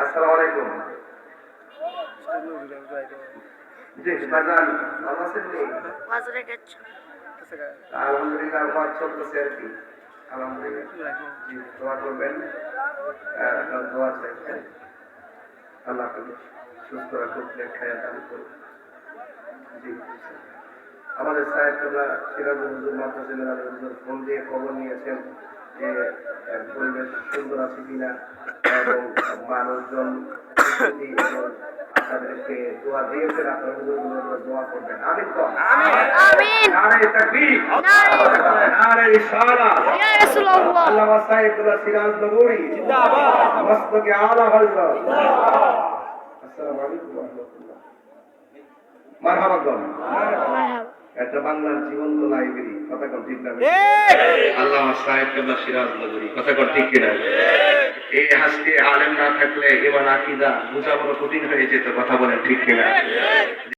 আসসালামু আলাইকুম। জি বাজান ভালো আছেন নি? বাজারে গেছে। আলহামদুলিল্লাহ ওয়াজ চলতেছে আর কি। আলহামদুলিল্লাহ। জি দোয়া করবেন। আপনার দোয়া চাই। আল্লাহ আপনাকে সুস্থ রাখুন, খায়া দান করুন। জি আমাদের সাহেবুল্লাহ সিরাজুল হুজুর মাদ্রাসা হুজুর ফোন দিয়ে খবর নিয়েছেন যে পরিবেশ সুন্দর আছে কিনা এবং মানুষজন উপস্থিতি এবং আপনাদেরকে দোয়া দিয়েছেন, আপনারা হুজুর দোয়া করবেন। আমিন তো আমিন। নারে তাকবীর, নারে রিসালাত, ইয়া রাসূলুল্লাহ। আল্লামা সাইয়্যিদুল্লাহ সিরাজ নবুরী জিন্দাবাদ, মস্তকে আলা হযরত জিন্দাবাদ। আসসালামু আলাইকুম ওয়া রাহমাতুল্লাহ। মারহাবা গো। মারহাবা। এটা বাংলার জীবন্ত লাইব্রেরি, কথা কোন ঠিক না? আল্লামা সাইয়্যিদুল্লাহ সিরাজ নবুরী, কথা কোন ঠিক কিনা? এই হাসতে আলেম না থাকলে ইমান আকীদা বোঝা বড় কঠিন হয়ে যেত, কথা বলেন ঠিক কিনা?